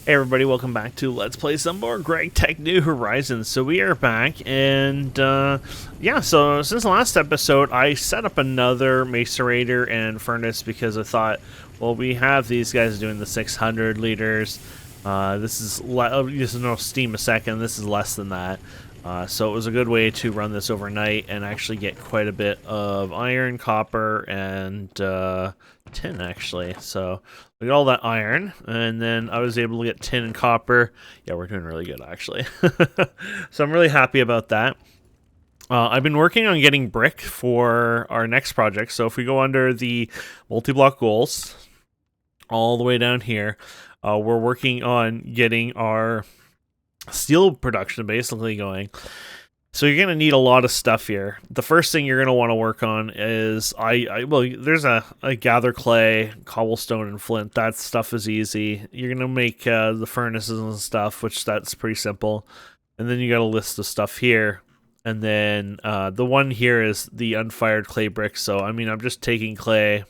Hey everybody, welcome back to Let's Play some more Great Tech New Horizons. So we are back, and yeah, so since the last episode, I set up another macerator and furnace because I thought, well, we have these guys doing the 600 liters. This is no steam a second, this is less than that. So it was a good way to run this overnight and actually get quite a bit of iron, copper, and tin, actually. So we got all that iron, and then I was able to get tin and copper. Yeah, we're doing really good, actually. So I'm really happy about that. I've been working on getting brick for our next project. So if we go under the multi-block goals, all the way down here, we're working on getting our steel production basically going. So you're gonna need a lot of stuff here. The first thing you're gonna want to work on is well, there's a gather clay, cobblestone, and flint. That stuff is easy. You're gonna make the furnaces and stuff, which that's pretty simple. And then you got a list of stuff here. And then the one here is the unfired clay bricks. So I mean, I'm just taking clay,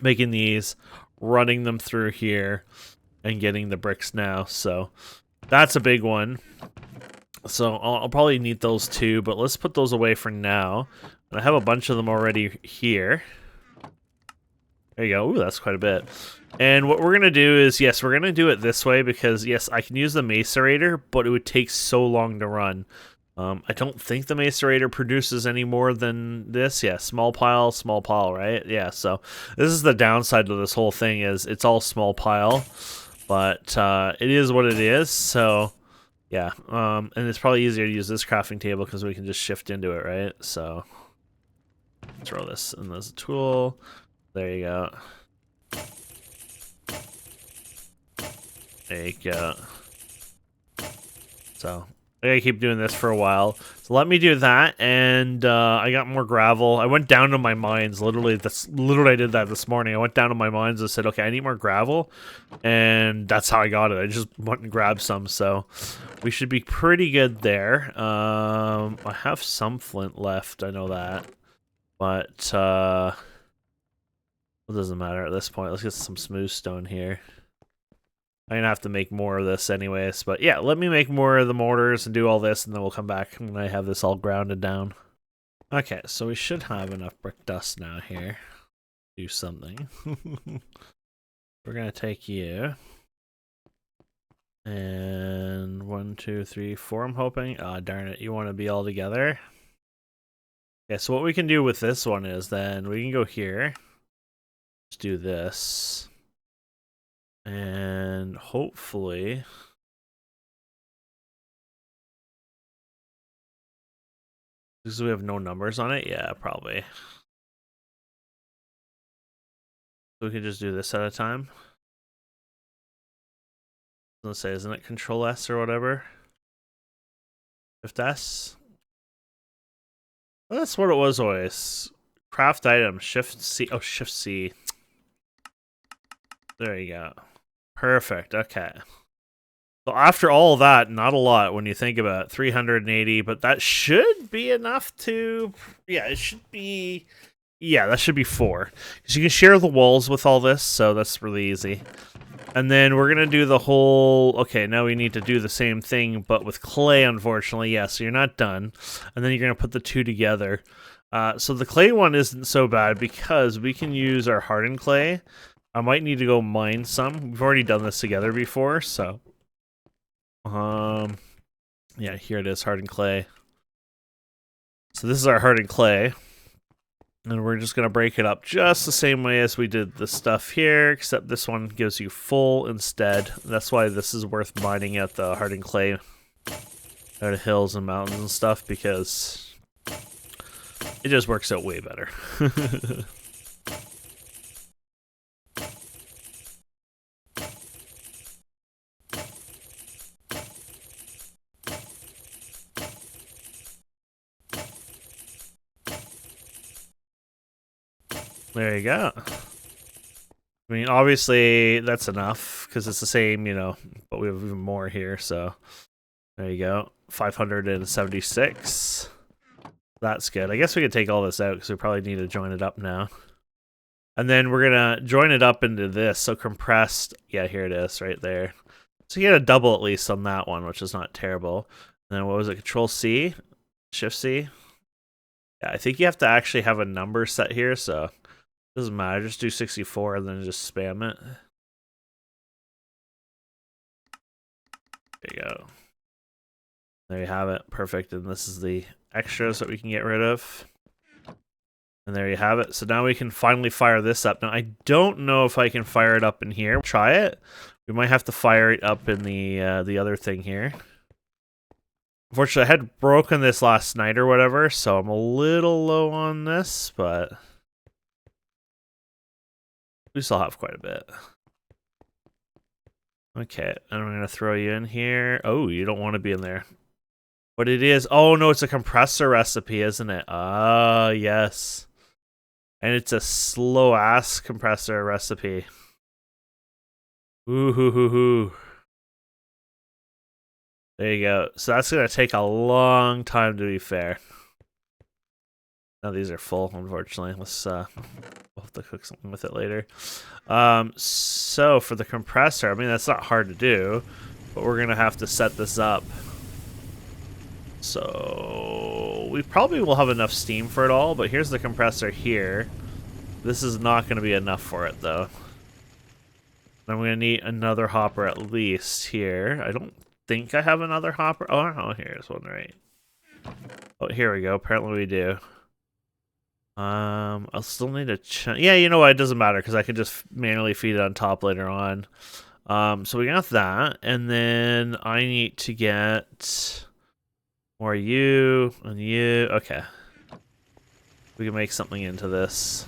making these, running them through here, and getting the bricks now. So that's a big one. So I'll probably need those too, but let's put those away for now. And I have a bunch of them already here. There you go. Ooh, that's quite a bit. And what we're going to do is, yes, we're going to do it this way because, yes, I can use the macerator, but it would take so long to run. I don't think the macerator produces any more than this. Yeah, small pile, right? Yeah, so this is the downside of this whole thing is it's all small pile, but it is what it is, so... yeah, and it's probably easier to use this crafting table because we can just shift into it, right? So, throw this in as a tool. There you go. There you go. So, I gotta keep doing this for a while. So let me do that, and I got more gravel. I went down to my mines, literally I did that this morning. I went down to my mines and said, okay, I need more gravel, and that's how I got it. I just went and grabbed some, so we should be pretty good there. I have some flint left, I know that, but it doesn't matter at this point. Let's get some smooth stone here. I'm gonna have to make more of this anyways, but yeah, let me make more of the mortars and do all this, and then we'll come back when I have this all grounded down. Okay, so we should have enough brick dust now here. Do something. We're gonna take you. And 1, 2, 3, 4, I'm hoping. Ah, darn it, you want to be all together? Okay, so what we can do with this one is then we can go here. Let's do this. And hopefully... because we have no numbers on it? Yeah, probably. So we can just do this at a time. Let's say, isn't it Control S or whatever? Shift S? Well, that's what it was always. Craft item, Shift C. Oh, Shift C. There you go. Perfect, okay. So after all that, not a lot when you think about it, 380, but that should be enough to... yeah, it should be... yeah, that should be 4. Because you can share the walls with all this, so that's really easy. And then we're going to do the whole... okay, now we need to do the same thing, but with clay, unfortunately. Yeah, so you're not done. And then you're going to put the two together. So the clay one isn't so bad because we can use our hardened clay. I might need to go mine some. We've already done this together before, so... yeah, here it is, hardened clay. So this is our hardened clay. And we're just going to break it up just the same way as we did the stuff here, except this one gives you full instead. That's why this is worth mining at the hardened clay out of hills and mountains and stuff, because it just works out way better. There you go. I mean, obviously, that's enough, because it's the same, you know, but we have even more here, so... there you go. 576. That's good. I guess we could take all this out, because we probably need to join it up now. And then we're going to join it up into this, so compressed... yeah, here it is, right there. So you get a double at least on that one, which is not terrible. And then what was it? Control C? Shift C? Yeah, I think you have to actually have a number set here, so it doesn't matter. Just do 64 and then just spam it. There you go. There you have it. Perfect. And this is the extras that we can get rid of. And there you have it. So now we can finally fire this up. Now, I don't know if I can fire it up in here. Try it. We might have to fire it up in the other thing here. Unfortunately, I had broken this last night or whatever, so I'm a little low on this, but we still have quite a bit. Okay, and I'm going to throw you in here. Oh, you don't want to be in there. What it is... Oh, no, it's a compressor recipe, isn't it? Ah, yes. And it's a slow-ass compressor recipe. Ooh-hoo-hoo-hoo. There you go. So that's going to take a long time, to be fair. Now these are full, unfortunately. We'll have to cook something with it later. So for the compressor, I mean, that's not hard to do, but we're going to have to set this up. So we probably will have enough steam for it all, but here's the compressor here. This is not going to be enough for it, though. I'm going to need another hopper at least here. I don't think I have another hopper. Oh, no, here's one, right. Oh, here we go. Apparently we do. I'll still need a yeah, you know what? It doesn't matter because I can just manually feed it on top later on. So we got that, and then I need to get more you and you. Okay, we can make something into this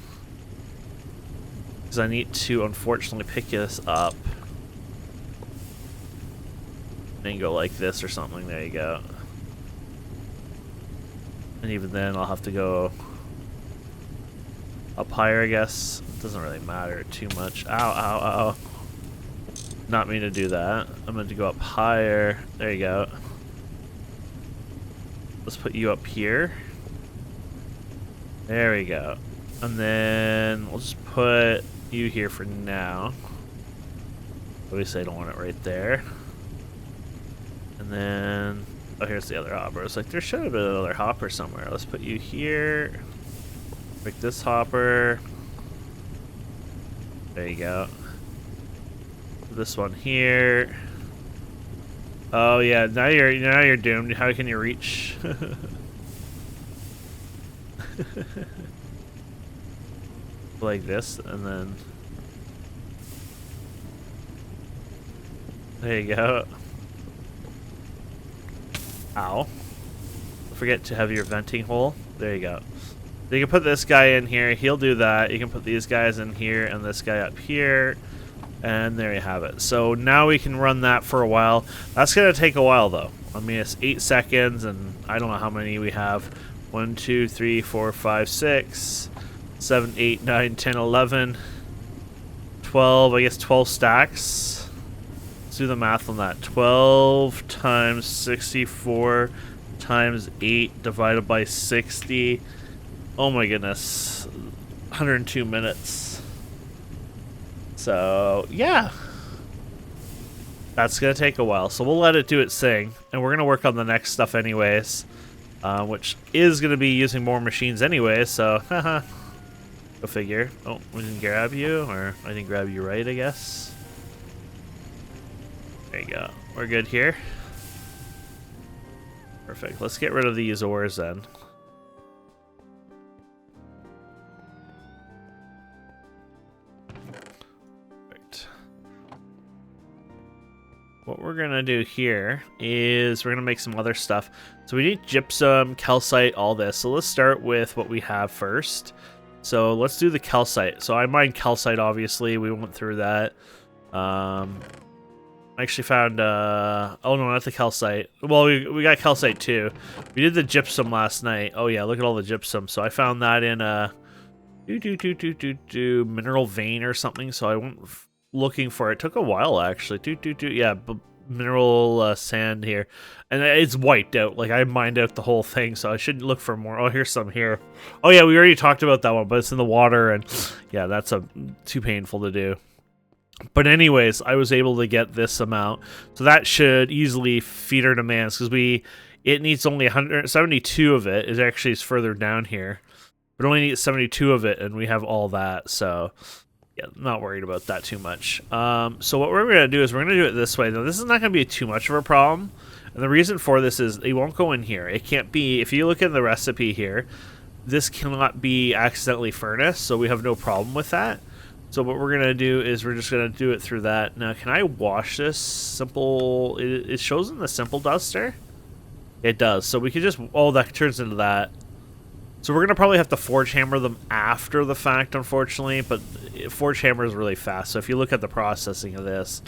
because I need to unfortunately pick this up and go like this or something. There you go. And even then, I'll have to go up higher, I guess. It doesn't really matter too much. Ow, ow, ow. Not mean to do that. I'm going to go up higher. There you go. Let's put you up here. There we go. And then we'll just put you here for now. Obviously, I don't want it right there. And then... Oh, here's the other hopper. It's like, there should have been another hopper somewhere. Let's put you here. Pick this hopper. There you go. This one here. Oh yeah, now you're doomed. How can you reach? Like this, and then there you go. Ow. Don't forget to have your venting hole. There you go. You can put this guy in here, he'll do that. You can put these guys in here and this guy up here. And there you have it. So now we can run that for a while. That's going to take a while though. I mean, it's 8 seconds and I don't know how many we have. 1, 2, 3, 4, 5, 6, 7, 8, 9, 10, 11, 12. I guess 12 stacks. Let's do the math on that. 12 times 64 times 8 divided by 60. Oh my goodness, 102 minutes. So, yeah. That's going to take a while, so we'll let it do its thing. And we're going to work on the next stuff anyways, which is going to be using more machines anyway, so, haha. Go figure. Oh, we didn't grab you, or I didn't grab you right, I guess. There you go. We're good here. Perfect. Let's get rid of these ores then. What we're going to do here is we're going to make some other stuff. So we need gypsum, calcite, all this. So let's start with what we have first. So let's do the calcite. So I mined calcite, obviously. We went through that. I actually found... oh, no, not the calcite. Well, we got calcite, too. We did the gypsum last night. Oh, yeah, look at all the gypsum. So I found that in a... mineral vein or something. So I went... looking for it. Took a while actually. Yeah, mineral sand here, and it's wiped out. Like I mined out the whole thing, so I shouldn't look for more. Oh, here's some here. Oh yeah, we already talked about that one, but it's in the water, and yeah, that's too painful to do. But anyways, I was able to get this amount. So that should easily feed our demands, because it needs only 172 of it. It actually is further down here. But only needs 72 of it, and we have all that, so yeah, not worried about that too much. So what we're going to do is we're going to do it this way. Now, this is not going to be too much of a problem, and the reason for this is it won't go in here. It can't be, if you look at the recipe here, this cannot be accidentally furnace, so we have no problem with that. So what we're going to do is we're just going to do it through that. Now, can I wash this simple? It shows in the simple duster. It does. So we could just, oh, that turns into that. So we're going to probably have to forge hammer them after the fact, unfortunately, but forge hammer is really fast. So if you look at the processing of this,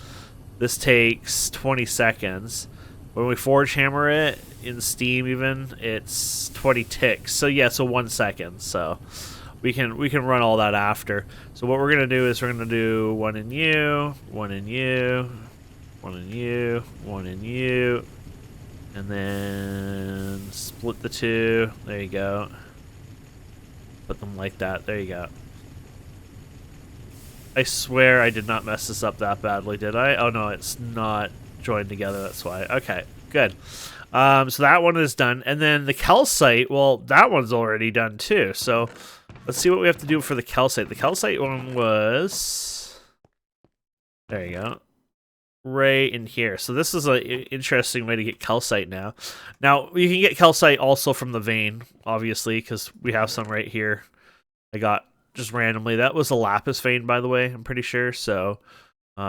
this takes 20 seconds. When we forge hammer it, in Steam even, it's 20 ticks. So yeah, so 1 second. So we can run all that after. So what we're going to do is we're going to do one in you, one in you, one in you, one in you, and then split the two. There you go. Put them like that. There you go. I swear I did not mess this up that badly, did I? Oh no, it's not joined together. That's why. Okay, good. So that one is done. And then the calcite, well, that one's already done too. So let's see what we have to do for the calcite. The calcite one was... There you go. Right in here. So this is an interesting way to get calcite now. Now, you can get calcite also from the vein, obviously, because we have some right here. I got just randomly. That was a lapis vein, by the way, I'm pretty sure. So, you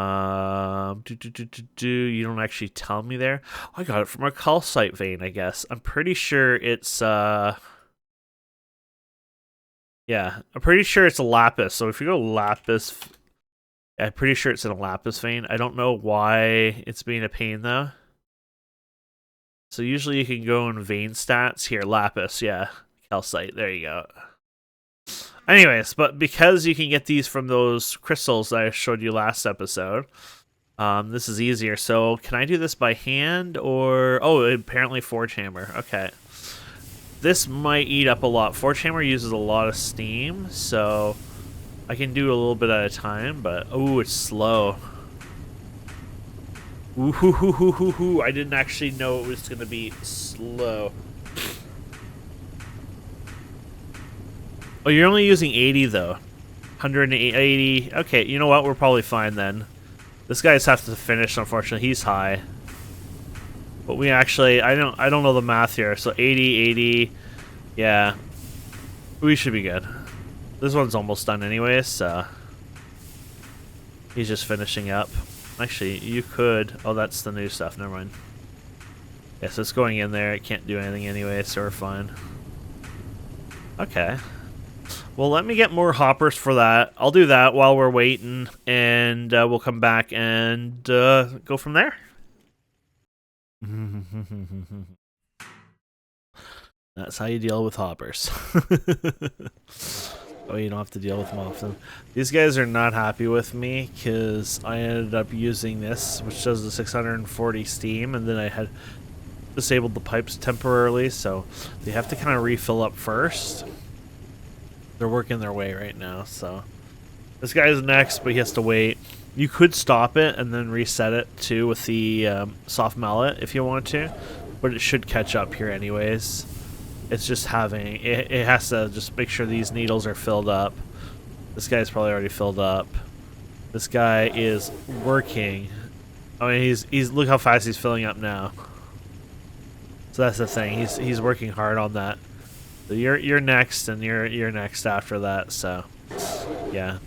don't actually tell me there. I got it from a calcite vein, I guess. I'm pretty sure it's, yeah, I'm pretty sure it's a lapis. So if you go lapis... I'm pretty sure it's in a lapis vein. I don't know why it's being a pain, though. So usually you can go in vein stats. Here, lapis, yeah. Calcite, there you go. Anyways, but because you can get these from those crystals that I showed you last episode, this is easier. So can I do this by hand or... Oh, apparently forge hammer. Okay. This might eat up a lot. Forge hammer uses a lot of steam, so... I can do a little bit at a time, but oh, it's slow. Ooh, hoo, hoo, hoo, hoo, hoo. I didn't actually know it was going to be slow. Oh, you're only using 80 though. 180. Okay, you know what? We're probably fine then. This guy's have to finish, unfortunately. He's high. But we actually, I don't know the math here. So 80, 80. Yeah. We should be good. This one's almost done anyways, so he's just finishing up. Actually, you could... Oh, that's the new stuff. Never mind. Yeah, so it's going in there. It can't do anything anyway, so we're fine. Okay. Well, let me get more hoppers for that. I'll do that while we're waiting, and we'll come back and go from there. That's how you deal with hoppers. Oh, you don't have to deal with them often. These guys are not happy with me because I ended up using this, which does the 640 steam, and then I had disabled the pipes temporarily, so they have to kind of refill up first. They're working their way right now, so this guy's next, but he has to wait. You could stop it and then reset it too with the soft mallet if you wanted to, but it should catch up here anyways. It's just having, it has to just make sure these needles are filled up. This guy's probably already filled up. This guy is working. I mean, he's look how fast he's filling up now. So that's the thing. He's working hard on that. So you're next, and you're next after that. So yeah,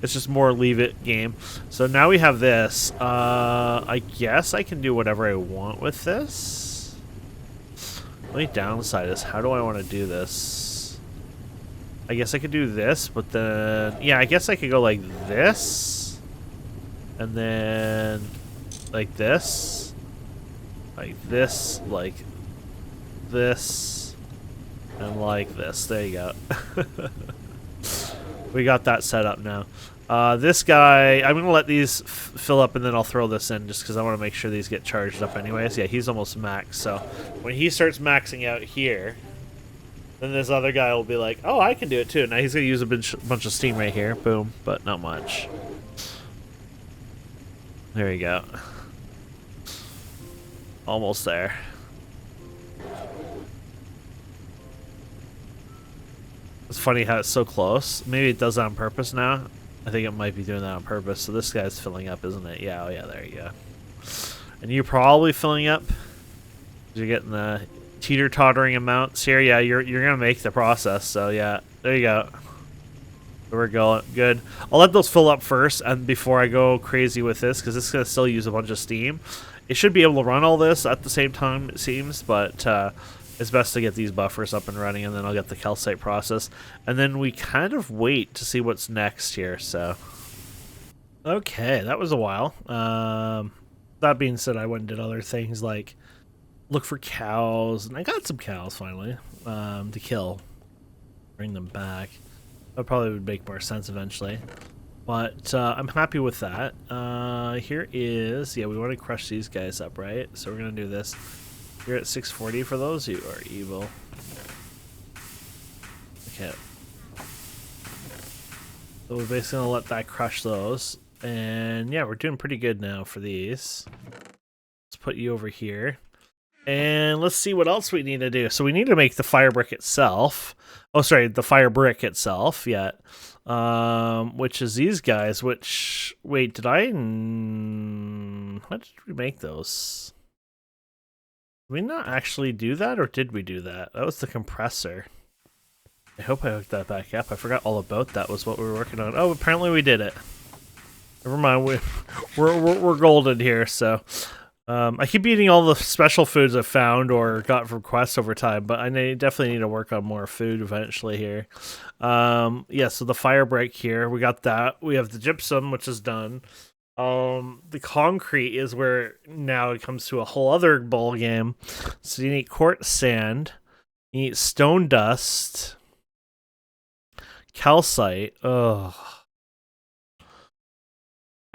it's just more leave it game. So now we have this. I guess I can do whatever I want with this. The only downside is, how do I want to do this? I guess I could do this, but then... Yeah, I guess I could go like this. And then... Like this. Like this. Like this. And like this. There you go. We got that set up now. This guy, I'm going to let these fill up and then I'll throw this in just because I want to make sure these get charged up anyways. Yeah, he's almost max. So when he starts maxing out here, then this other guy will be like, oh, I can do it too. Now he's going to use a bunch of steam right here. Boom, but not much. There you go. Almost there. It's funny how it's so close. Maybe it does that on purpose now. I think it might be doing that on purpose. So this guy's filling up, isn't it? Yeah, oh yeah, there you go. And you're probably filling up. You're getting the teeter-tottering amounts here. Yeah, you're gonna make the process. So yeah, there you go. We're going good. I'll let those fill up first, and before I go crazy with this, because this is gonna still use a bunch of steam. It should be able to run all this at the same time, it seems, but it's best to get these buffers up and running, and then I'll get the calcite process, and then we kind of wait to see what's next here. So, okay, that was a while. That being said, I went and did other things like look for cows, and I got some cows finally to kill, bring them back. That probably would make more sense eventually. But I'm happy with that. Here is, yeah, we want to crush these guys up, right? So we're going to do this. You're at 640 for those? You are evil. Okay. So we're basically going to let that crush those. And yeah, we're doing pretty good now for these. Let's put you over here. And let's see what else we need to do. So we need to make the firebrick itself. Oh, sorry, the firebrick itself, yeah. Which is these guys, which... Wait, did I... How did we make those? Did we not actually do that, or did we do that? That was the compressor. I hope I hooked that back up. I forgot all about that was what we were working on. Oh, apparently we did it. Never mind, we're golden here, so... I keep eating all the special foods I've found or got from quests over time, but I definitely need to work on more food eventually here. Yeah, so the firebrick here, we got that. We have the gypsum, which is done. The concrete is where now it comes to a whole other ball game. So you need quartz sand, you need stone dust, calcite. Ugh.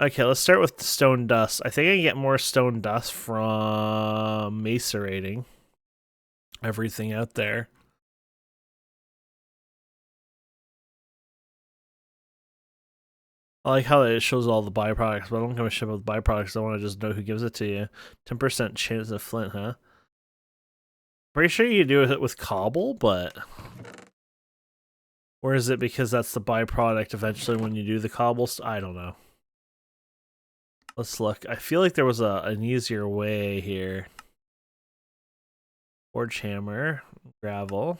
Okay, let's start with the stone dust. I think I can get more stone dust from macerating everything out there. I like how it shows all the byproducts, but I don't give a shit about the byproducts. I want to just know who gives it to you. 10% chance of flint, huh? Pretty sure you do it with cobble, but... Or is it because that's the byproduct eventually when you do the cobble? I don't know. Let's look. I feel like there was an easier way here. Forge hammer, gravel.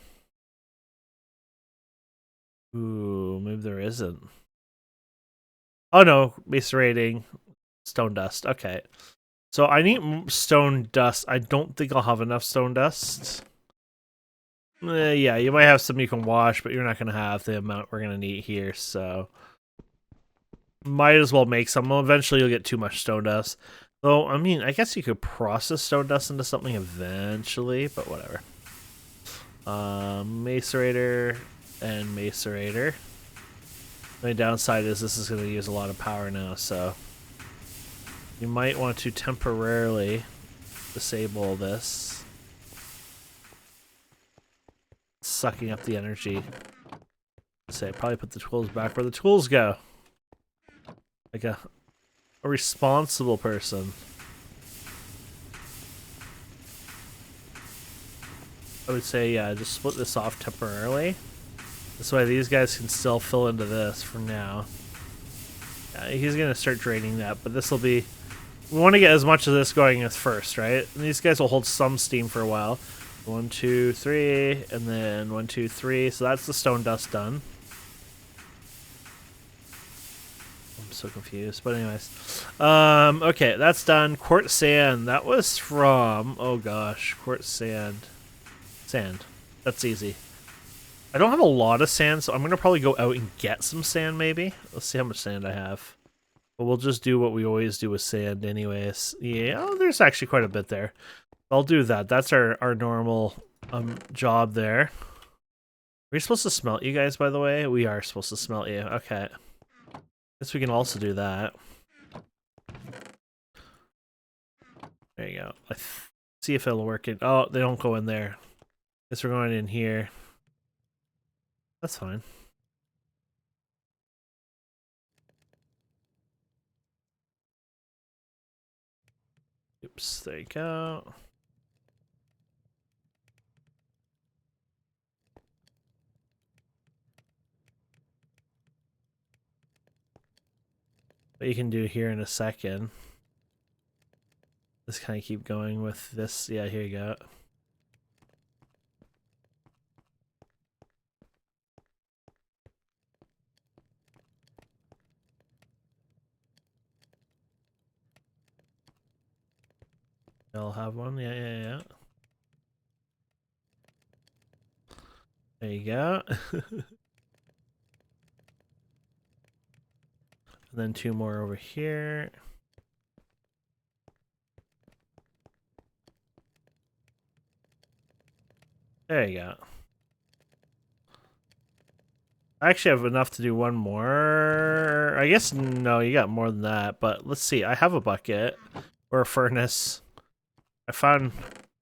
Ooh, maybe there isn't. Oh no, macerating, stone dust. Okay. So I need stone dust. I don't think I'll have enough stone dust. Yeah, you might have some you can wash, but you're not going to have the amount we're going to need here, so... Might as well make some. Eventually you'll get too much stone dust. Though, I mean, I guess you could process stone dust into something eventually, but whatever. Macerator and macerator. The only downside is this is going to use a lot of power now, so... You might want to temporarily disable this. Sucking up the energy. Say, probably put the tools back where the tools go. Like a responsible person. I would say, yeah, just split this off temporarily. This way these guys can still fill into this for now. Yeah, he's going to start draining that, but this will be... We want to get as much of this going as first, right? And these guys will hold some steam for a while. 1, 2, 3, and then 1, 2, 3. So that's the stone dust done. I'm so confused, but anyways. Okay, that's done. Quartz sand. That was from... Oh gosh, quartz sand. Sand. That's easy. I don't have a lot of sand, so I'm going to probably go out and get some sand, maybe. Let's see how much sand I have. But we'll just do what we always do with sand anyways. Yeah, oh, there's actually quite a bit there. I'll do that. That's our normal job there. Are we supposed to smelt you guys, by the way? We are supposed to smelt you. Okay. Guess we can also do that. There you go. Let's see if it'll work. Oh, they don't go in there. Guess we're going in here. That's fine. Oops, there you go. What you can do here in a second. Just kind of keep going with this. Yeah, here you go. I'll have one. Yeah. There you go. And then 2 more over here. There you go. I actually have enough to do 1 more. I guess, no, you got more than that. But let's see. I have a bucket or a furnace. I found,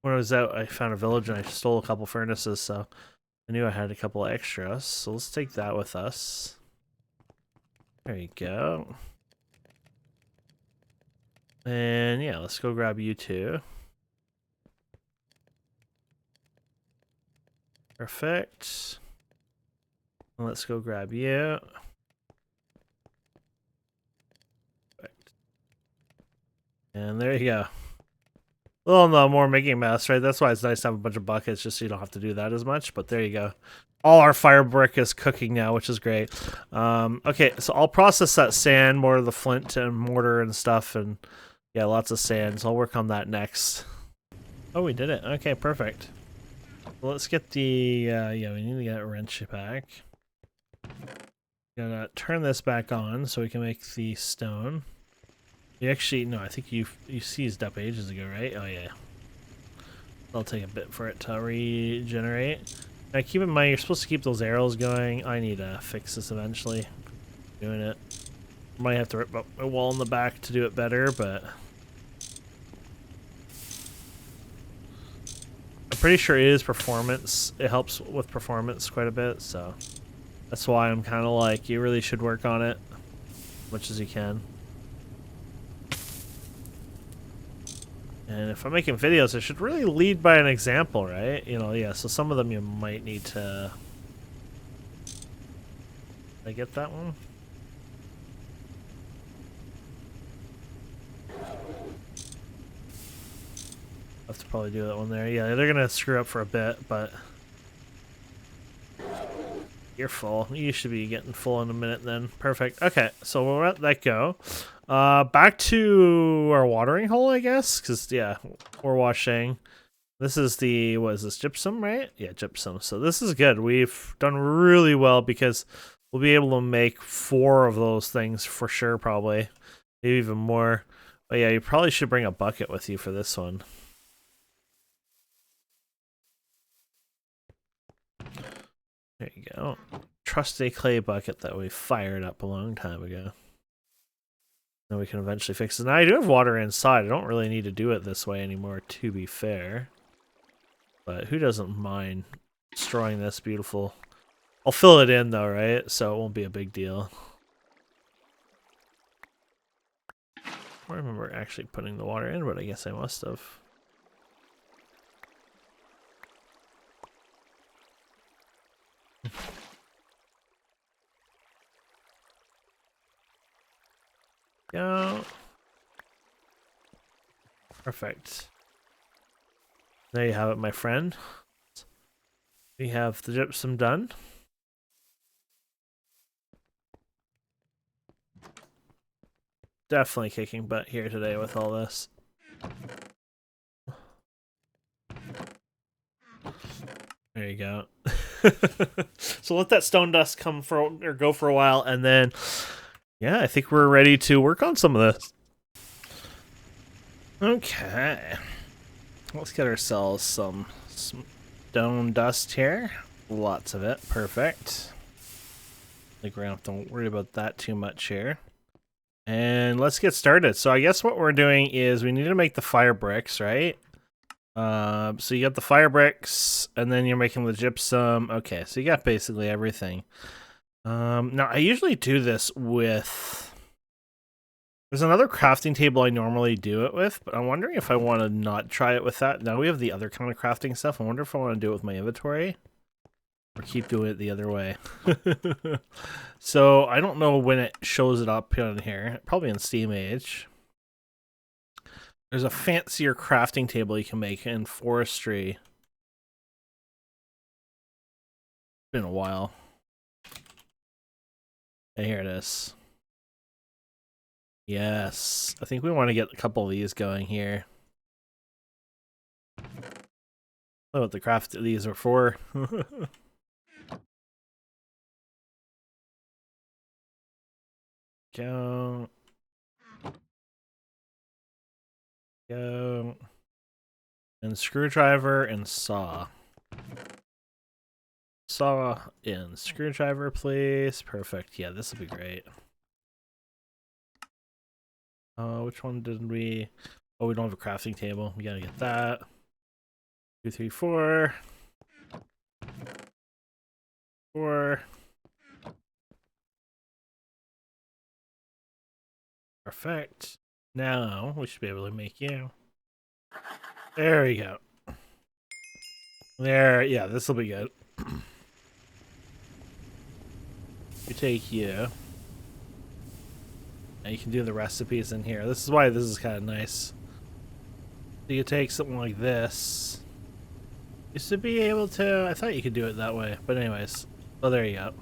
when I was out, I found a village and I stole a couple furnaces. So I knew I had a couple extras. So let's take that with us. There you go. And yeah, let's go grab you 2. Perfect. Let's go grab you. Perfect. And there you go. Well, no more making a mess, right? That's why it's nice to have a bunch of buckets just so you don't have to do that as much. But there you go. All our firebrick is cooking now, which is great. Okay, so I'll process that sand, more of the flint and mortar and stuff. And yeah, lots of sand. So I'll work on that next. Oh, we did it. Okay, perfect. Well, let's get the, yeah, we need to get a wrench back. Gonna turn this back on so we can make the stone. You actually, no, I think you seized up ages ago, right? Oh yeah. It'll take a bit for it to regenerate. Now keep in mind, you're supposed to keep those arrows going. I need to fix this eventually. Doing it. Might have to rip up a wall in the back to do it better, but I'm pretty sure it is performance. It helps with performance quite a bit, so that's why I'm kind of like, you really should work on it as much as you can. And if I'm making videos, I should really lead by an example, right? You know, yeah, so some of them you might need to... Did I get that one? I'll have to probably do that one there. Yeah, they're gonna screw up for a bit, but... You're full. You should be getting full in a minute then. Perfect. Okay, so we'll let that go. Back to our watering hole, I guess, because, yeah, we're washing. This is the, what is this, gypsum, right? Yeah, gypsum. So this is good. We've done really well because we'll be able to make 4 of those things for sure, probably. Maybe even more. But yeah, you probably should bring a bucket with you for this one. There you go. Trusty clay bucket that we fired up a long time ago. Then we can eventually fix it. Now I do have water inside. I don't really need to do it this way anymore, to be fair. But who doesn't mind destroying this beautiful... I'll fill it in though, right? So it won't be a big deal. I remember actually putting the water in, but I guess I must have. Go. Perfect. There you have it, my friend. We have the gypsum done. Definitely kicking butt here today with all this. There you go. So let that stone dust come for or go for a while, and then yeah, I think we're ready to work on some of this. Okay. Let's get ourselves some stone dust here. Lots of it. Perfect. I think we're gonna have to worry about that too much here. And let's get started. So I guess what we're doing is we need to make the fire bricks, right? So you got the fire bricks, and then you're making the gypsum. Okay, so you got basically everything. Now I usually do this with There's another crafting table I normally do it with, but I'm wondering if I want to not try it with that. Now we have the other kind of crafting stuff. I wonder if I want to do it with my inventory or keep doing it the other way. So I don't know when it shows it up on here. Probably in Steam Age. There's a fancier crafting table you can make in forestry. It's been a while. And here it is. Yes, I think we want to get a couple of these going here. Oh, what the craft these are for. Go. Go. And screwdriver and saw. Saw in screwdriver, please. Perfect. Yeah, this will be great. Which one did we? Oh, we don't have a crafting table. We gotta get that. 2, 3, 4. 4. Perfect. Now we should be able to make you. There we go. There, yeah, this will be good. We take you. And you can do the recipes in here. This is why this is kind of nice. So you take something like this. Used to be able to, I thought you could do it that way, but anyways. Oh, there you go.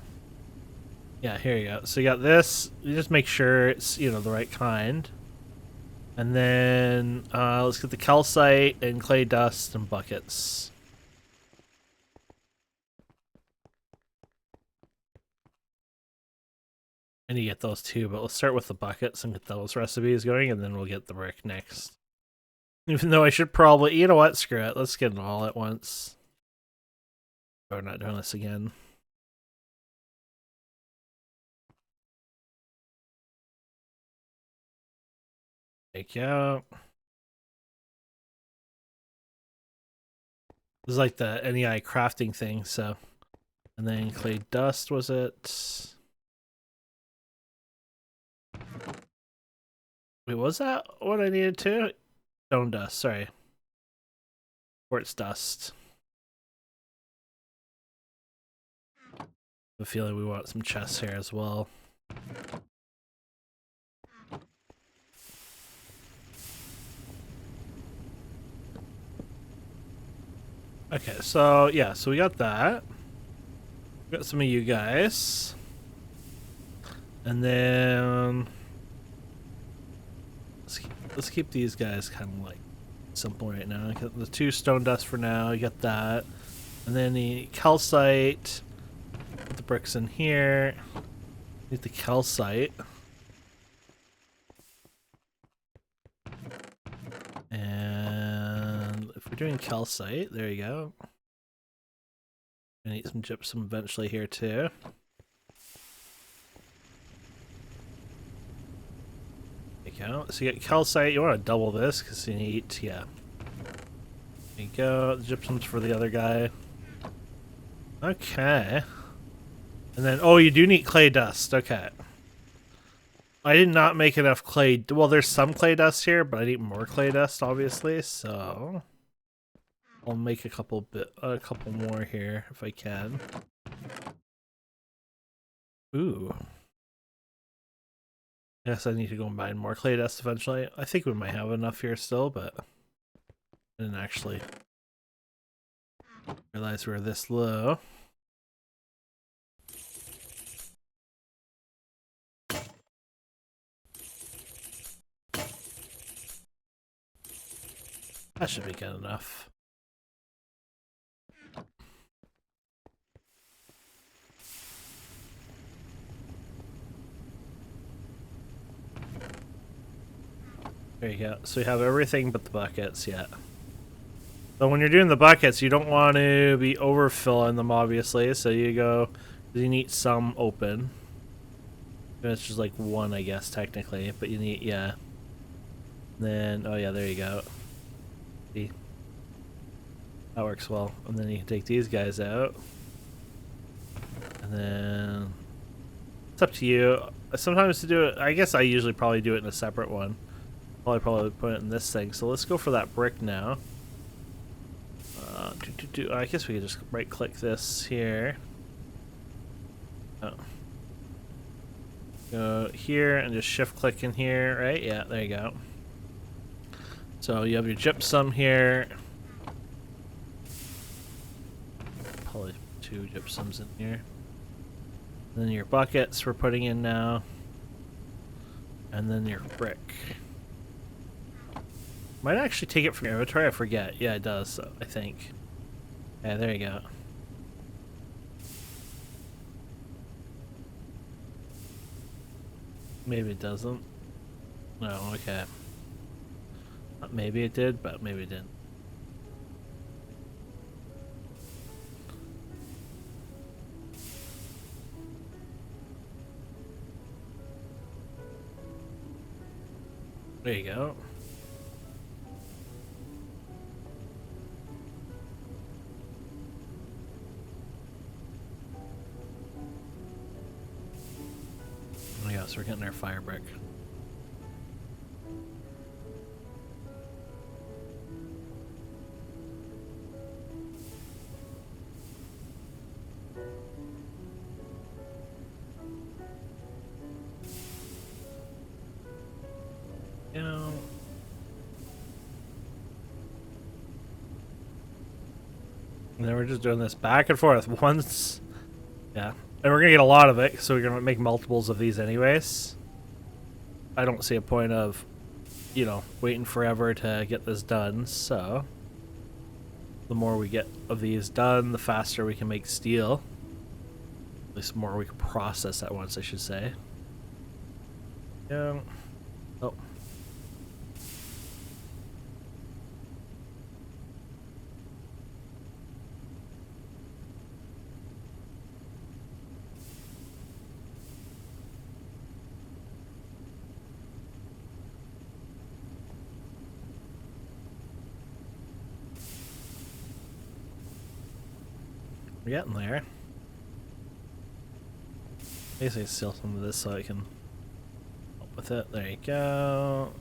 Yeah, here you go. So you got this. You just make sure it's, you know, the right kind. And then let's get the calcite and clay dust and buckets. And you get those too, but let's start with the buckets and get those recipes going, and then we'll get the brick next. Even though I should probably, you know what, screw it. Let's get them all at once. We're not doing this again. Take out. This is like the NEI crafting thing, so. And then clay dust, was it? Wait, was that what I needed to? Stone dust, sorry. Quartz dust. I have a feeling we want some chests here as well. Okay, so yeah, so we got that. We got some of you guys. And then let's keep these guys kind of like simple right now. Get the 2 stone dust for now. You got that, and then the calcite. Put the bricks in here. Need the calcite, and if we're doing calcite, there you go. I need some gypsum eventually here too. So you get calcite, you want to double this because you need, yeah. There you go, the gypsum's for the other guy. Okay. And then, oh, you do need clay dust, okay. I did not make enough clay, well, there's some clay dust here, but I need more clay dust, obviously, so. I'll make a couple more here, if I can. Ooh. Yes, I need to go and mine more clay dust eventually. I think we might have enough here still, but I didn't actually realize we were this low. That should be good enough. There you go. So we have everything but the buckets yet. So when you're doing the buckets, you don't want to be overfilling them, obviously. So you need some open. It's just like 1, I guess, technically. But you need, yeah. Then, oh yeah, there you go. See? That works well. And then you can take these guys out. And then It's up to you. Sometimes to do it, I guess I usually probably do it in a separate one. Probably put it in this thing. So let's go for that brick now. I guess we could just right click this here. Oh. Go here and just shift click in here, right? Yeah, there you go. So you have your gypsum here. Probably 2 gypsums in here. Then your buckets we're putting in now. And then your brick. Might actually take it from your inventory, I forget. Yeah, it does, so I think. Yeah, there you go. Maybe it doesn't. No, okay. Maybe it did, but maybe it didn't. There you go. Oh yeah, so we're getting our firebrick. You know, and then we're just doing this back and forth once. Yeah. And we're gonna get a lot of it, so we're gonna make multiples of these anyways. I don't see a point of, you know, waiting forever to get this done, so the more we get of these done, the faster we can make steel. At least the more we can process at once, I should say. Yeah. Oh. We're getting there. Basically steal some of this so I can help with it. There you go.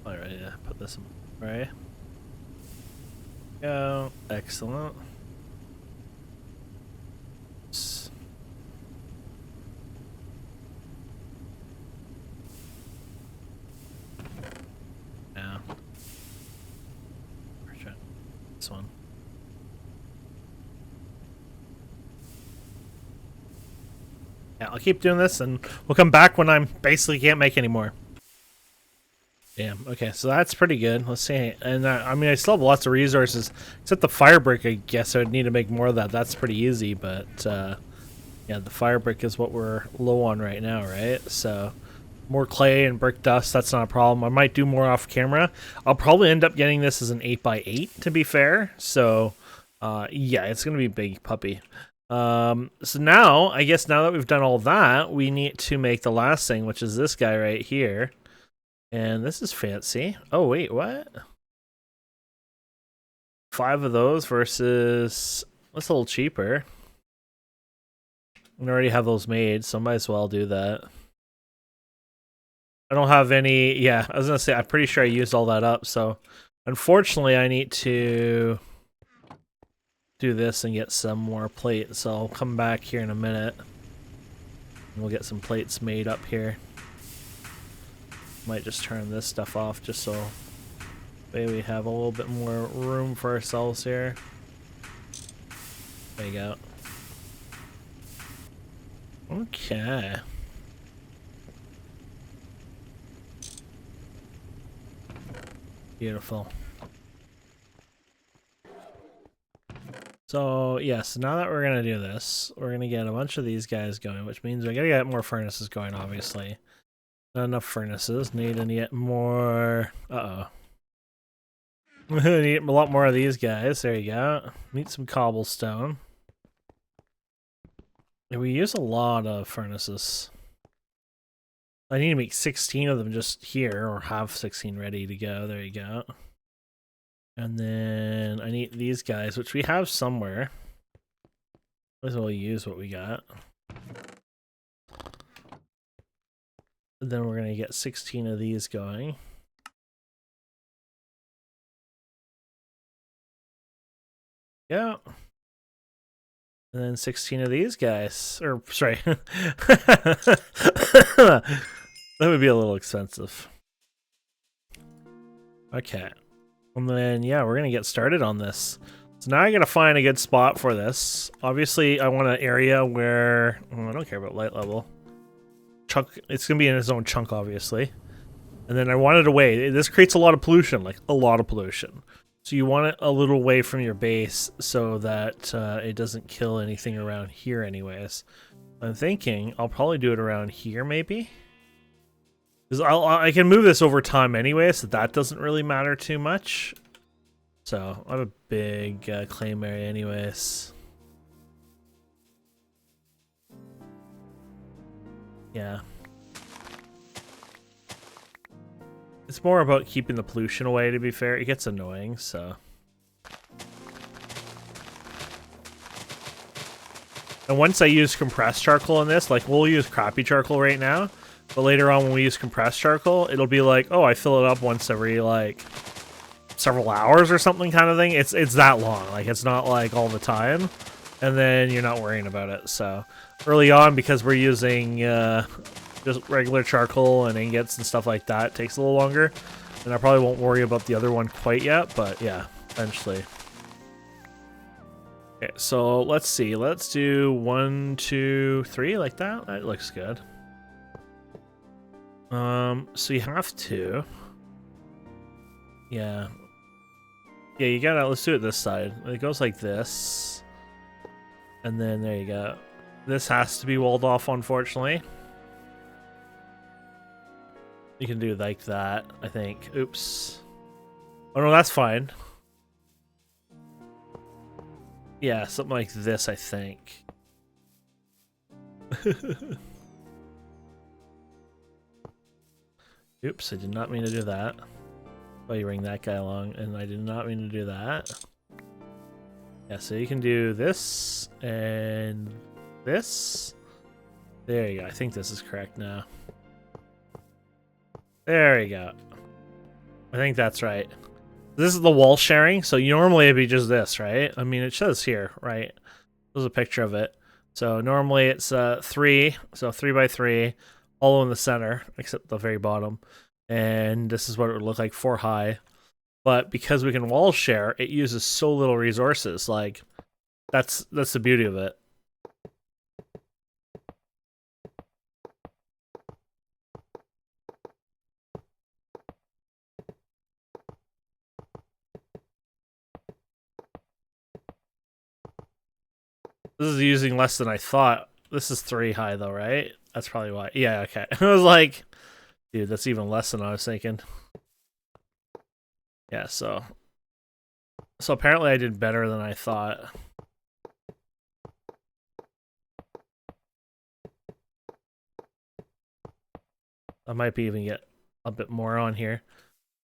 All right, yeah, put this in. Right. Go. Excellent. Yeah. This one. Yeah, I'll keep doing this and we'll come back when I'm basically can't make any more. Damn, okay, so that's pretty good. Let's see. And I mean, I still have lots of resources. Except the firebrick, I guess I would need to make more of that. That's pretty easy, but yeah, the firebrick is what we're low on right now, right? So more clay and brick dust, that's not a problem. I might do more off camera. I'll probably end up getting this as an 8x8, to be fair. So yeah, it's going to be a big puppy. So now, I guess now that we've done all that, we need to make the last thing, which is this guy right here. And this is fancy. Oh, wait, what? 5 of those versus... That's a little cheaper. I already have those made, so I might as well do that. I don't have any... Yeah, I was going to say, I'm pretty sure I used all that up, so... Unfortunately, I need to do this and get some more plates, so I'll come back here in a minute. And we'll get some plates made up here. Might just turn this stuff off just so maybe we have a little bit more room for ourselves here. There you go. Okay. Beautiful. So, yes, now that we're going to do this, we're going to get a bunch of these guys going, which means we got to get more furnaces going, obviously. Not enough furnaces. Need to get more... Uh-oh. Need a lot more of these guys. There you go. Need some cobblestone. And we use a lot of furnaces. I need to make 16 of them just here, or have 16 ready to go. There you go. And then I need these guys, which we have somewhere. Might as well use what we got. And then we're going to get 16 of these going. Yeah. And then 16 of these guys. Or, sorry. That would be a little expensive. Okay. And then, yeah, we're going to get started on this. So now I got to find a good spot for this. Obviously, I want an area where... Oh, I don't care about light level. Chunk. It's going to be in its own chunk, obviously. And then I want it away. This creates a lot of pollution, like a lot of pollution. So you want it a little away from your base so that it doesn't kill anything around here anyways. I'm thinking I'll probably do it around here, maybe? Because I can move this over time anyway, so that doesn't really matter too much. So I have a big claim area anyways. Yeah. It's more about keeping the pollution away, to be fair. It gets annoying, so... And once I use compressed charcoal in this, like, we'll use crappy charcoal right now, but later on when we use compressed charcoal, it'll be like, oh, I fill it up once every, like, several hours or something kind of thing. It's that long. Like, it's not, like, all the time. And then you're not worrying about it, so... Early on, because we're using, just regular charcoal and ingots and stuff like that, it takes a little longer. And I probably won't worry about the other one quite yet, but yeah, eventually. Okay, so let's see. Let's do 1, 2, 3 like that. That looks good. So you have to. Yeah. Yeah, you gotta, let's do it this side. It goes like this. And then there you go. This has to be walled off, unfortunately. You can do like that, I think. Oops. Oh no, that's fine. Yeah, something like this, I think. Oops, I did not mean to do that. Oh, you bring that guy along, and I did not mean to do that. Yeah, so you can do this, and this. There you go, I think this is correct now. There you go. I think that's right. This is the wall sharing, so normally it'd be just this, right? I mean, it shows here, right? There's a picture of it. So normally it's 3, so 3 by 3, all in the center, except the very bottom. And this is what it would look like 4 high. But because we can wall share, it uses so little resources. Like, that's the beauty of it. This is using less than I thought. This is 3 high though, right? That's probably why. Yeah, okay. I was like, dude, that's even less than I was thinking. Yeah, so apparently I did better than I thought. I might be even get a bit more on here.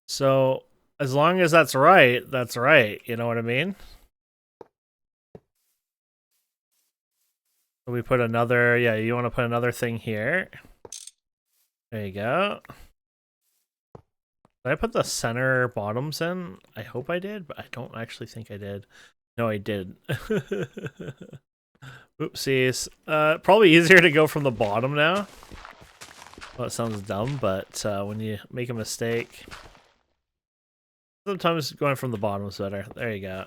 So as long as that's right, you know what I mean? We put another, yeah, you want to put another thing here. There you go. Did I put the center bottoms in? I hope I did, but I don't actually think I did. No, I did. Oopsies. Probably easier to go from the bottom now. Well, it sounds dumb, but when you make a mistake, sometimes going from the bottom is better. There you go.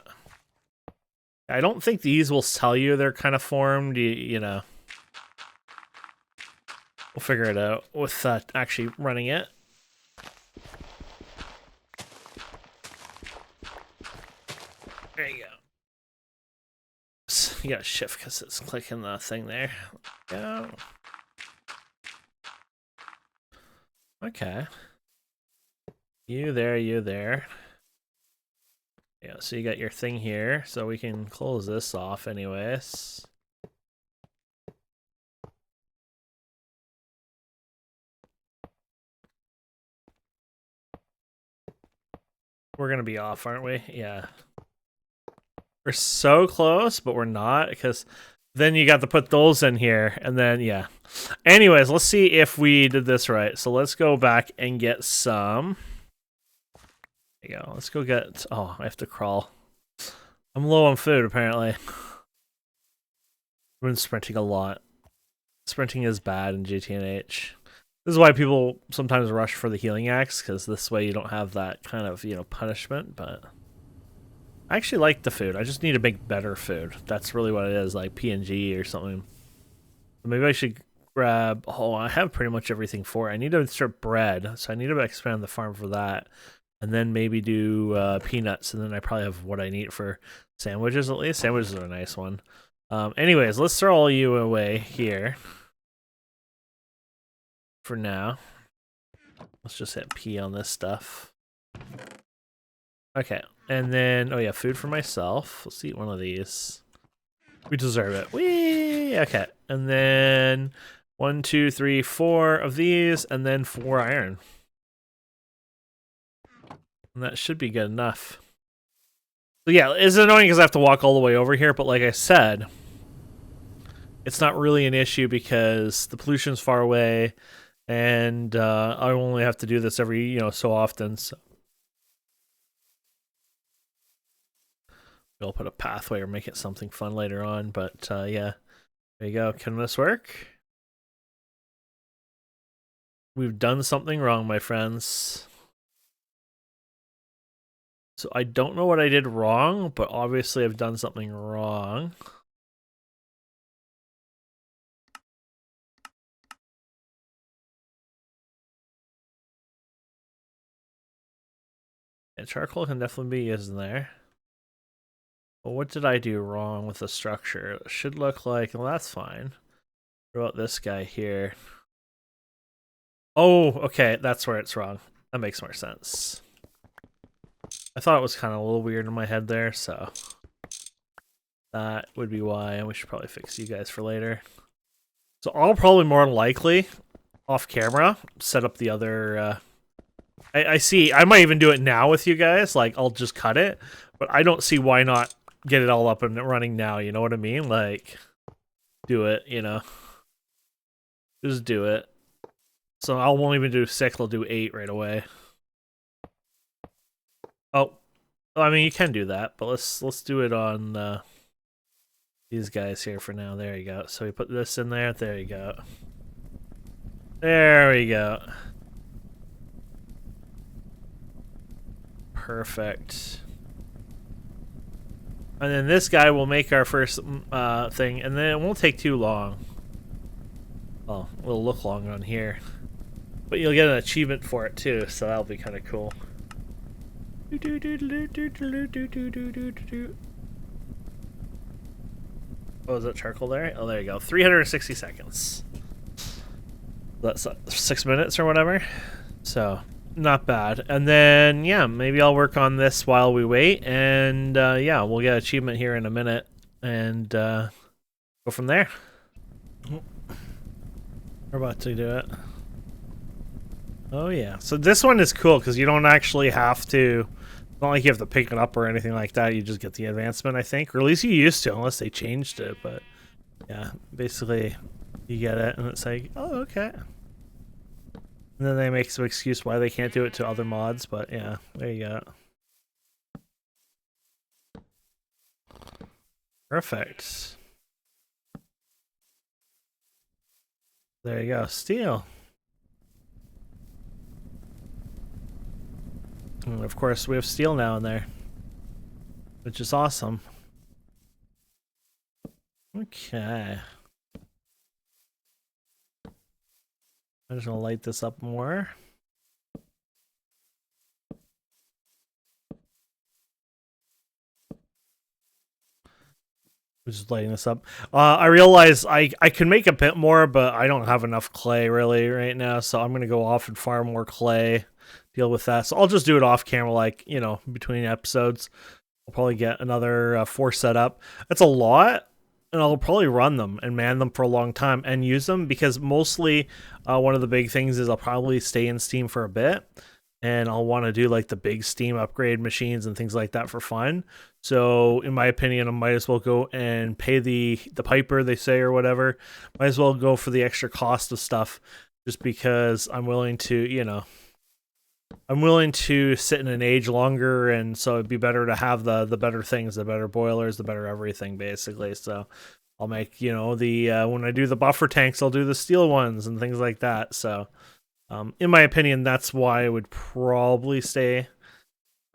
I don't think these will tell you they're kind of formed, you know. We'll figure it out with actually running it. There you go. You gotta shift because it's clicking the thing there. Go. Okay. You there, you there. Yeah, so you got your thing here, so we can close this off anyways. We're gonna be off, aren't we? Yeah. We're so close, but we're not, because then you got to put those in here, and then, yeah. Anyways, let's see if we did this right. So let's go back and get some. There you go. Let's go get... Oh, I have to crawl. I'm low on food, apparently. I've been sprinting a lot. Sprinting is bad in GTNH. This is why people sometimes rush for the healing axe, because this way you don't have that kind of, you know, punishment, but... I actually like the food. I just need to make better food. That's really what it is, like PNG or something. Maybe I should grab... Oh, I have pretty much everything for it. I need to insert bread, so I need to expand the farm for that. And then maybe do peanuts, and then I probably have what I need for sandwiches at least. Sandwiches are a nice one. Anyways, let's throw all you away here. For now. Let's just hit P on this stuff. Okay, and then, oh yeah, food for myself. Let's eat one of these. We deserve it. Whee! Okay, and then 1, 2, 3, 4 of these, and then 4 iron. And that should be good enough. So yeah, it's annoying because I have to walk all the way over here, but like I said, it's not really an issue because the pollution's far away, and I only have to do this every, you know, so often. So we'll put a pathway or make it something fun later on, but yeah, there you go. Can this work? We've done something wrong, my friends. So I don't know what I did wrong, but obviously I've done something wrong. Yeah, charcoal can definitely be used in there. But what did I do wrong with the structure? It should look like, well, that's fine. What about this guy here? Oh, okay, that's where it's wrong. That makes more sense. I thought it was kind of a little weird in my head there, so that would be why, and we should probably fix you guys for later. So I'll probably more than likely, off camera, set up the other... I see, I might even do it now with you guys, like, I'll just cut it, but I don't see why not get it all up and running now, you know what I mean? Like, do it, you know? Just do it. So I won't even do 6, I'll do 8 right away. Oh, I mean, you can do that, but let's do it on these guys here for now. There you go. So we put this in there. There you go. There we go. Perfect. And then this guy will make our first thing, and then it won't take too long. Well, it'll look long on here. But you'll get an achievement for it too, so that'll be kind of cool. Oh, is that charcoal there? Oh, there you go. 360 seconds. That's 6 minutes or whatever. So, not bad. And then, yeah, maybe I'll work on this while we wait. And, yeah, we'll get an achievement here in a minute. And, go from there. We're about to do it. Oh, yeah. So this one is cool because you don't actually have to... It's not like you have to pick it up or anything like that. You just get the advancement, I think. Or at least you used to, unless they changed it. But, yeah, basically, you get it, and it's like, oh, okay. And then they make some excuse why they can't do it to other mods. But, yeah, there you go. Perfect. There you go. Steel. And of course, we have steel now in there, which is awesome. Okay. I'm just gonna light this up more. Just lighting this up. I realize I can make a bit more, but I don't have enough clay really right now, so I'm gonna go off and farm more clay. Deal with that. So I'll just do it off camera, like, you know, between episodes. I'll probably get another 4 set up. That's a lot, and I'll probably run them and man them for a long time and use them because mostly one of the big things is I'll probably stay in Steam for a bit. and I'll want to do like the big steam upgrade machines and things like that for fun. So in my opinion, I might as well go and pay the piper, they say, or whatever. Might as well go for the extra cost of stuff, just because I'm willing to, you know, I'm willing to sit in an age longer, and so it'd be better to have the better things, the better boilers, the better everything, basically. So I'll make, you know, the when I do the buffer tanks, I'll do the steel ones and things like that. So in my opinion, that's why I would probably stay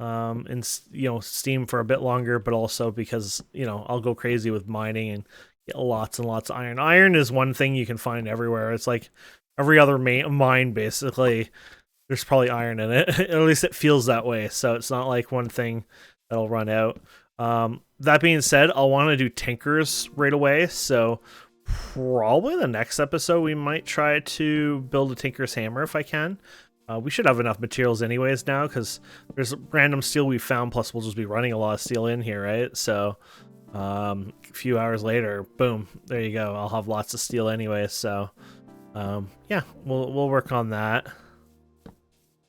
in, you know, Steam for a bit longer, but also because, you know, I'll go crazy with mining and get lots and lots of iron. Iron is one thing you can find everywhere. It's like every other mine, basically. There's probably iron in it. At least it feels that way. So it's not like one thing that'll run out. That being said, I'll want to do tinkers right away. So probably the next episode, we might try to build a tinker's hammer if I can. We should have enough materials anyways now, because there's random steel we found. Plus, we'll just be running a lot of steel in here, right? So a few hours later, boom, there you go. I'll have lots of steel anyway. So yeah, we'll work on that.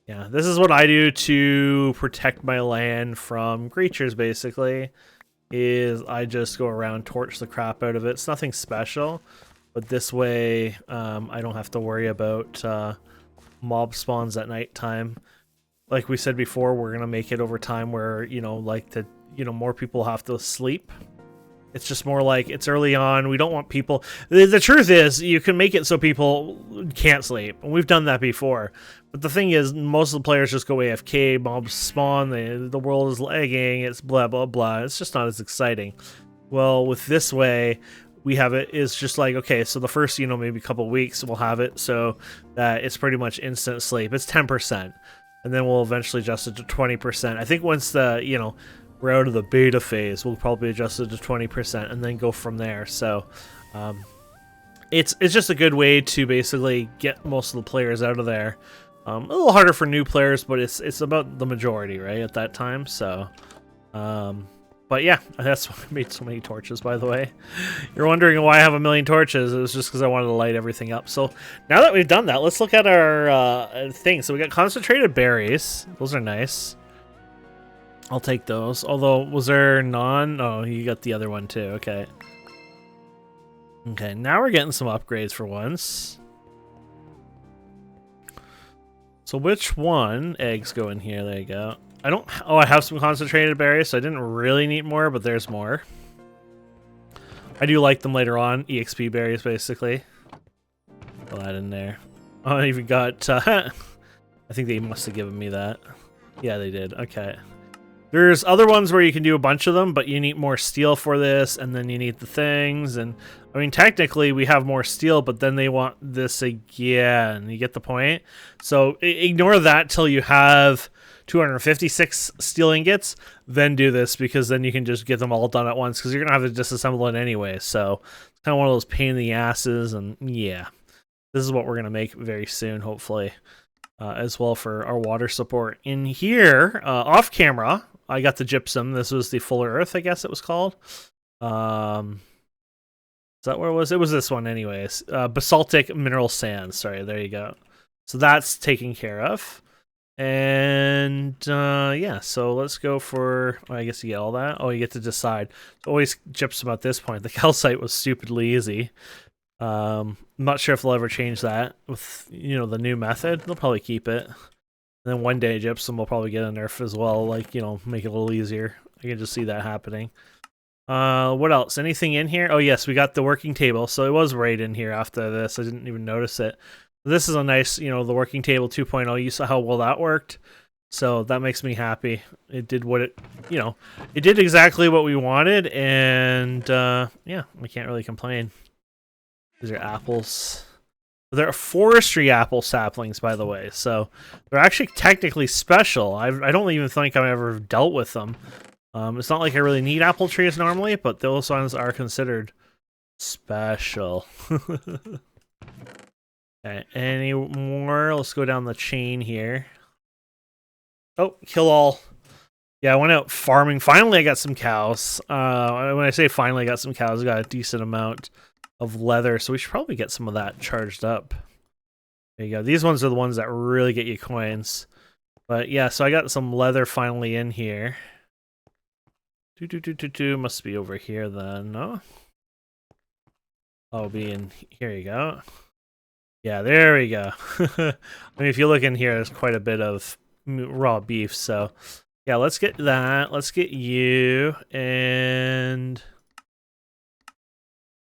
Yeah, this is what I do to protect my land from creatures, basically, is I just go around, torch the crap out of it. It's nothing special, but this way I don't have to worry about mob spawns at nighttime. Like we said before, we're going to make it over time where, you know, like more people have to sleep. It's just more like it's early on. We don't want people... The truth is, you can make it so people can't sleep. And we've done that before. But the thing is, most of the players just go AFK, mobs spawn, the world is lagging, it's blah, blah, blah. It's just not as exciting. Well, with this way, we have it is just like, okay, so the first, you know, maybe couple weeks, we'll have it so that it's pretty much instant sleep. It's 10%. And then we'll eventually adjust it to 20%. I think once the, you know... we're out of the beta phase, we'll probably adjust it to 20% and then go from there. So it's just a good way to basically get most of the players out of there. A little harder for new players, but it's about the majority, right, at that time. So but yeah, that's why I made so many torches, by the way. You're wondering why I have a million torches. It was just because I wanted to light everything up. So now that we've done that, let's look at our thing. So we got concentrated berries. Those are nice. I'll take those. Although, was there none? Oh, you got the other one too. Okay. Okay, now we're getting some upgrades for once. So which one? Eggs go in here. There you go. I don't... oh, I have some concentrated berries, so I didn't really need more, but there's more. I do like them later on. EXP berries, basically. Put that in there. Oh, I even got... I think they must have given me that. Yeah, they did. Okay. There's other ones where you can do a bunch of them, but you need more steel for this, and then you need the things, and I mean, technically we have more steel, but then they want this again. You get the point? So ignore that till you have 256 steel ingots, then do this, because then you can just get them all done at once, because you're going to have to disassemble it anyway. So it's kind of one of those pain in the asses, and yeah. This is what we're going to make very soon, hopefully, as well for our water support. In here, off camera, I got the gypsum. This was the Fuller Earth, I guess it was called. Is that where it was? It was this one anyways. Basaltic mineral sands. Sorry, there you go. So that's taken care of. And yeah, so let's go for... oh, I guess you get all that. Oh, you get to decide. Always gypsum at this point. The calcite was stupidly easy. I'm not sure if they'll ever change that with, you know, the new method. They'll probably keep it. And then one day gypsum will probably get a nerf as well, like, you know, make it a little easier. I can just see that happening. What else? Anything in here? Oh yes, we got the working table. So it was right in here after this. I didn't even notice it. This is a nice, you know, the working table 2.0. You saw how well that worked. So that makes me happy. It did what it, you know, it did exactly what we wanted. And yeah, we can't really complain. These are apples. They're forestry apple saplings, by the way, so they're actually technically special. I don't even think I've ever dealt with them. It's not like I really need apple trees normally, but those ones are considered special. Okay, any more? Let's go down the chain here. Oh, kill all. Yeah, I went out farming. Finally, I got some cows. When I say finally I got some cows, I got a decent amount of leather, so we should probably get some of that charged up. There you go. These ones are the ones that really get you coins. But yeah, so I got some leather finally in here. Must be over here then, no? Oh, be in here you go. Yeah, there we go. I mean, if you look in here, there's quite a bit of raw beef, so yeah, let's get that. Let's get you, and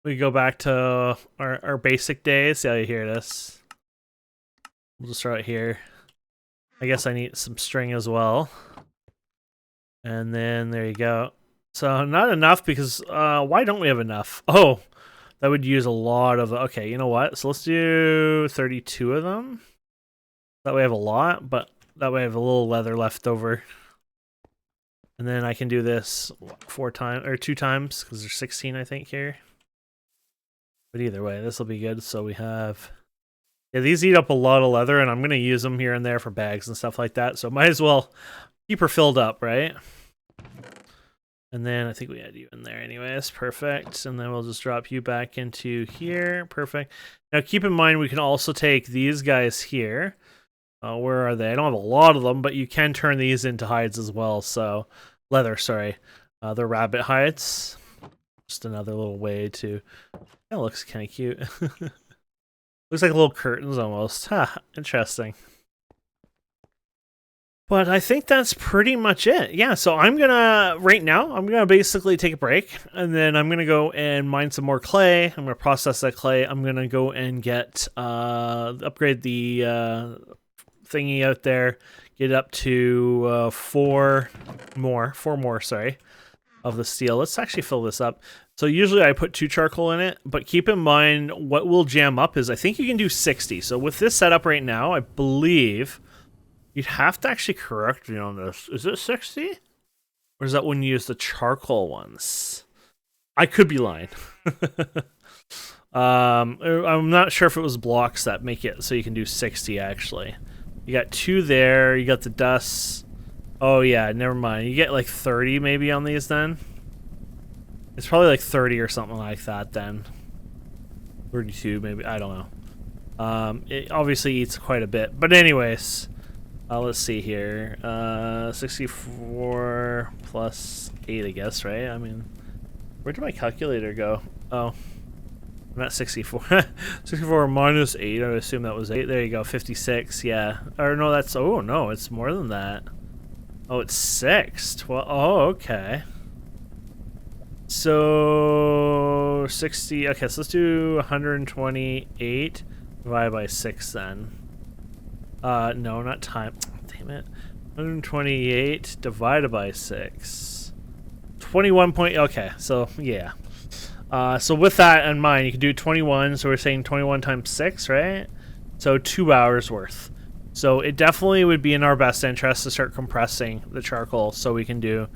we go back to our basic days. Yeah, you hear this. We'll just start here. I guess I need some string as well. And then there you go. So not enough because why don't we have enough? Oh, that would use a lot of... Okay, you know what? So let's do 32 of them. That way I have a lot, but that way I have a little leather left over. And then I can do this 2 times because there's 16 I think here. But either way, this will be good. So we have... Yeah, these eat up a lot of leather, and I'm going to use them here and there for bags and stuff like that. So might as well keep her filled up, right? And then I think we had you in there anyways. Perfect. And then we'll just drop you back into here. Perfect. Now keep in mind we can also take these guys here. Where are they? I don't have a lot of them, but you can turn these into hides as well. So leather, sorry. They're rabbit hides. Just another little way to... That looks kind of cute. Looks like little curtains almost. Ha, interesting. But I think that's pretty much it. Yeah, so I'm gonna, right now, I'm gonna basically take a break, and then I'm gonna go and mine some more clay. I'm gonna process that clay. I'm gonna go and get, upgrade the thingy out there, get it up to 4 more, sorry, of the steel. Let's actually fill this up. So usually I put 2 charcoal in it, but keep in mind what will jam up is I think you can do 60. So with this setup right now, I believe you'd have to actually correct me on this. Is it 60? Or is that when you use the charcoal ones? I could be lying. I'm not sure if it was blocks that make it so you can do 60 actually. You got 2 there, you got the dust. Oh yeah, never mind. You get like 30 maybe on these then. It's probably like 30 or something like that then. 32 maybe, I don't know. It obviously eats quite a bit. But anyways, let's see here. 64 plus 8 I guess, right? I mean, where did my calculator go? Oh, I'm at 64. 64 minus 8, I would assume that was 8. There you go, 56, yeah. Or no, that's, oh no, it's more than that. Oh, it's 6. 12, oh, okay. So 60. Okay, so let's do 128 divided by 6 then. No, not time. Damn it. 128 divided by 6. 21 point. Okay, so yeah. So with that in mind, you can do 21. So we're saying 21 times 6, right? So 2 hours worth. So it definitely would be in our best interest to start compressing the charcoal so we can do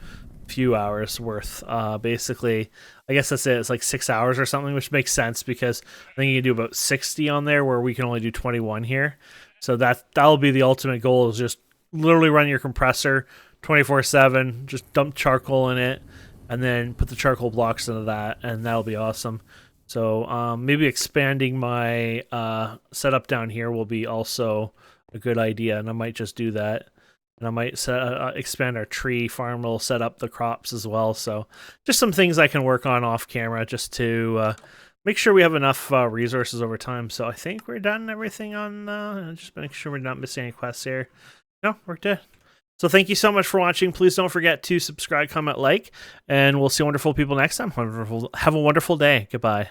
few hours worth. Basically, I guess that's it. It's like 6 hours or something, which makes sense because I think you can do about 60 on there where we can only do 21 here. So that'll be the ultimate goal, is just literally run your compressor 24/7, just dump charcoal in it, and then put the charcoal blocks into that, and that'll be awesome. So maybe expanding my setup down here will be also a good idea, and I might just do that. And I might expand our tree farm, will set up the crops as well. So just some things I can work on off camera just to make sure we have enough resources over time. So I think we're done everything on, just make sure we're not missing any quests here. No, we're good. So thank you so much for watching. Please don't forget to subscribe, comment, like, and we'll see wonderful people next time. Have a wonderful day. Goodbye.